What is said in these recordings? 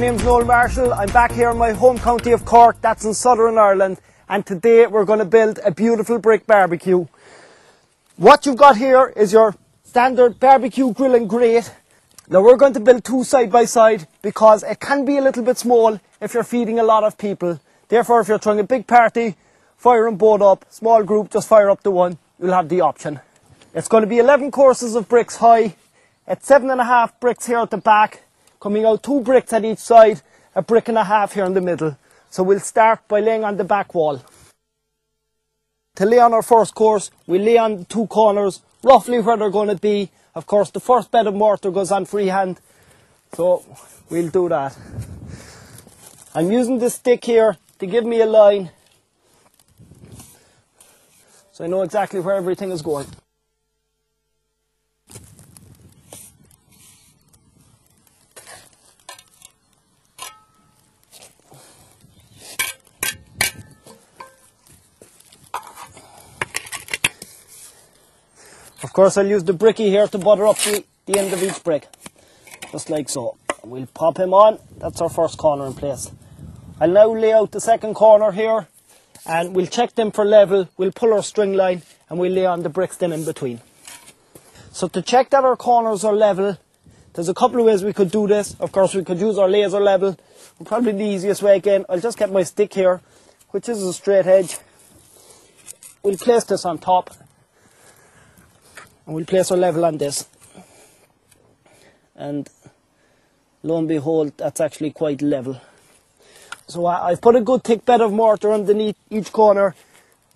name's Noel Marshall. I'm back here in my home county of Cork, that's in Southern Ireland, and today we're going to build a beautiful brick barbecue. What you've got here is your standard barbecue grill and grate. Now we're going to build two side by side because it can be a little bit small if you're feeding a lot of people. Therefore, if you're throwing a big party, fire them both up, small group, just fire up the one, you'll have the option. It's going to be 11 courses of bricks high. It's 7.5 bricks here at the back, coming out 2 bricks at each side, a brick and a half here in the middle. So we'll start by laying on the back wall. To lay on our first course, we lay on the 2 corners, roughly where they're going to be. Of course, the first bed of mortar goes on freehand, so we'll do that. I'm using this stick here to give me a line, so I know exactly where everything is going. Of course, I'll use the bricky here to butter up the end of each brick, just like so. We'll pop him on. That's our first corner in place. I'll now lay out the second corner here, and we'll check them for level. We'll pull our string line, and we'll lay on the bricks then in between. So to check that our corners are level, there's a couple of ways we could do this. Of course, we could use our laser level. Probably the easiest way again, I'll just get my stick here, which is a straight edge. We'll place this on top. And we'll place our level on this. And lo and behold, that's actually quite level. So I've put a good thick bed of mortar underneath each corner,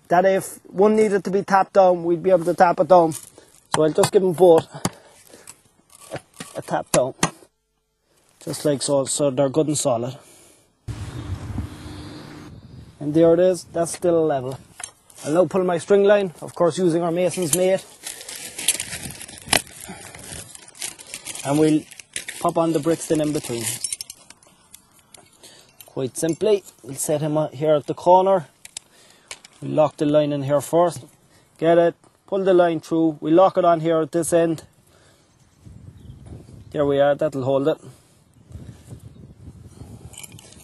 that if one needed to be tapped down, we'd be able to tap it down. So I'll just give them both a tap down. Just like so, so they're good and solid. And there it is, that's still level. I'll now pull my string line, of course using our mason's mate. And we'll pop on the bricks then in between. Quite simply, we'll set him here at the corner. We'll lock the line in here first. Get it, pull the line through. We lock it on here at this end. There we are, that'll hold it.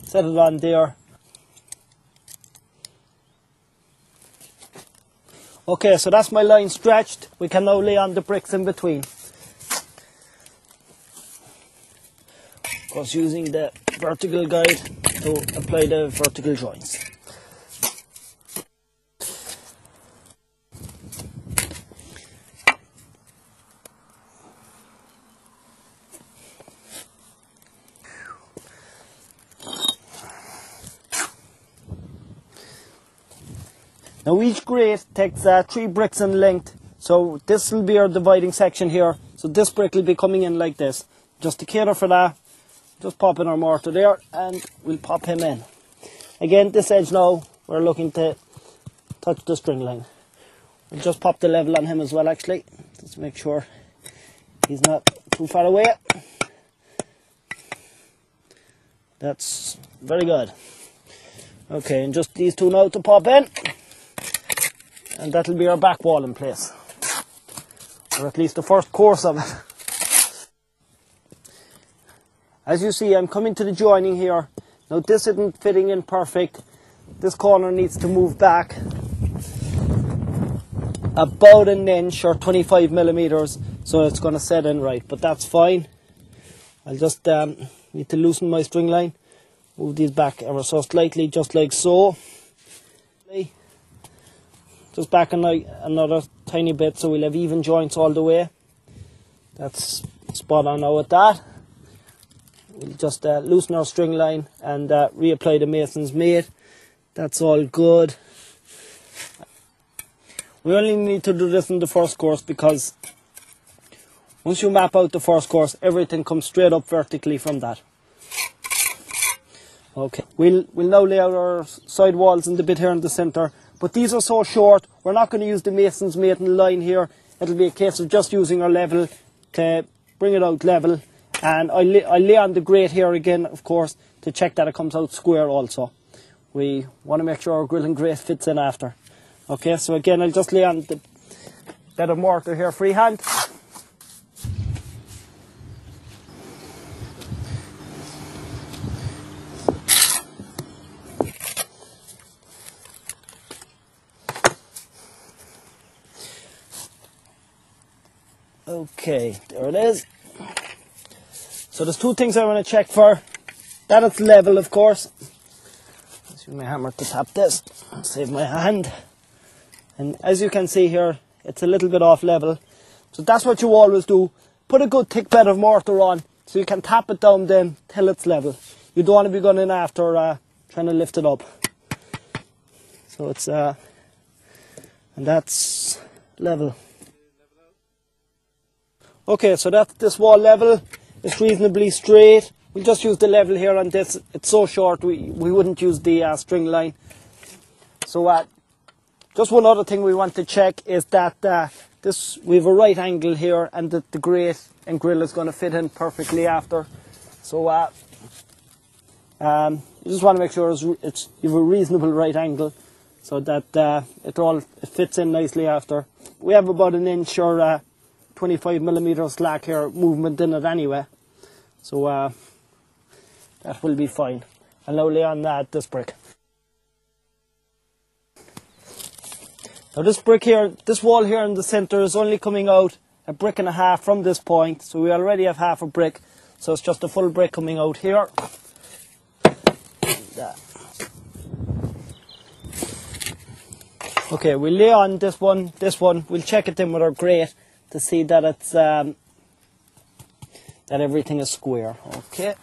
Set it on there. Okay, so that's my line stretched. We can now lay on the bricks in between. Of course, using the vertical guide to apply the vertical joints. Now each grate takes 3 bricks in length, so this will be our dividing section here. So this brick will be coming in like this. Just to cater for that, just pop in our mortar there and we'll pop him in. Again, this edge now, we're looking to touch the string line. We'll just pop the level on him as well actually, just to make sure he's not too far away. That's very good. Okay, and just these two now to pop in. And that'll be our back wall in place. Or at least the first course of it. As you see, I'm coming to the joining here. Now this isn't fitting in perfect. This corner needs to move back about an inch or 25 millimeters, so it's going to set in right, but that's fine. I'll just need to loosen my string line. Move these back ever so slightly, just like so. Just back another tiny bit so we'll have even joints all the way. That's spot on now with that. We'll just loosen our string line and reapply the mason's mate. That's all good. We only need to do this in the first course because once you map out the first course, everything comes straight up vertically from that. Okay, we'll now lay out our side walls in the bit here in the centre, but these are so short, we're not going to use the mason's mate in the line here. It'll be a case of just using our level to bring it out level. And I lay on the grate here again, of course, to check that it comes out square also. We want to make sure our grill and grate fits in after. Okay, so again, I'll just lay on the bed of mortar here freehand. Okay, there it is. So there's two things I want to check for. That it's level, of course. Let's use my hammer to tap this. Save my hand. And as you can see here, it's a little bit off level. So that's what you always do. Put a good thick bed of mortar on so you can tap it down then till it's level. You don't want to be going in after trying to lift it up. So it's and that's level. Okay, so that's this wall level. It's reasonably straight. We'll just use the level here on this. It's so short we wouldn't use the string line. So just one other thing we want to check is that we have a right angle here, and that the grate and grill is going to fit in perfectly after. So you just want to make sure you have a reasonable right angle, so that it fits in nicely after. We have about an inch or 25mm slack here movement in it anyway, so that will be fine. And now lay on this brick. Now this brick here, this wall here in the centre is only coming out a brick and a half from this point, so we already have half a brick, so it's just a full brick coming out here. Okay, we'll lay on this one, we'll check it in with our grate to see that it's that everything is square. Okay.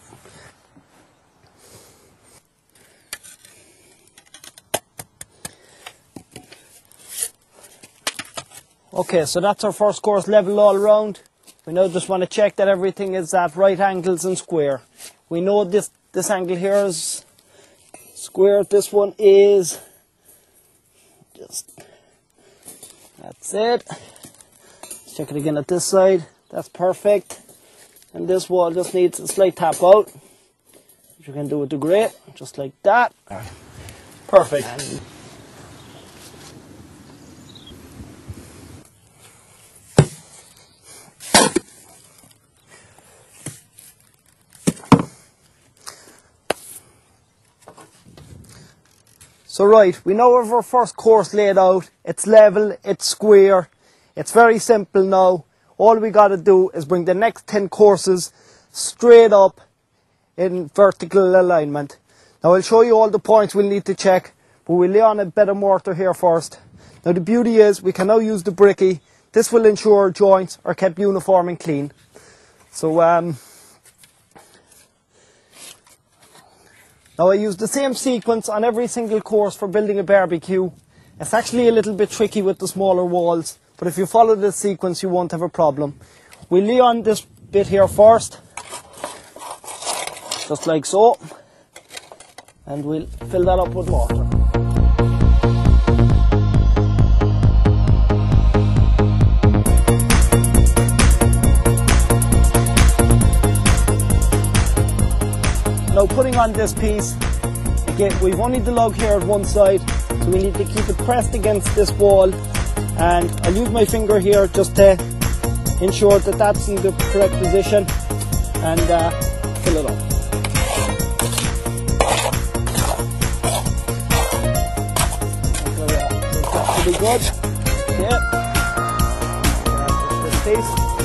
Okay, so that's our first course level all around. We now just want to check that everything is at right angles and square. We know this angle here is square. This one is that's it. Let's check it again at this side. That's perfect. And this wall just needs a slight tap out, which you can do with the grate, just like that. Perfect. So right, we now have our first course laid out. It's level, it's square, it's very simple now. All we got to do is bring the next 10 courses straight up in vertical alignment. Now I'll show you all the points we'll need to check, but we'll lay on a bit of mortar here first. Now the beauty is we can now use the bricky. This will ensure joints are kept uniform and clean. So now I use the same sequence on every single course for building a barbecue. It's actually a little bit tricky with the smaller walls, but if you follow this sequence you won't have a problem. We'll lay on this bit here first, just like so, and we'll fill that up with mortar. Now putting on this piece, again we've only the lug here at one side, so we need to keep it pressed against this wall, and I'll use my finger here just to ensure that that's in the correct position, and fill it up. That should be good. Okay. This piece.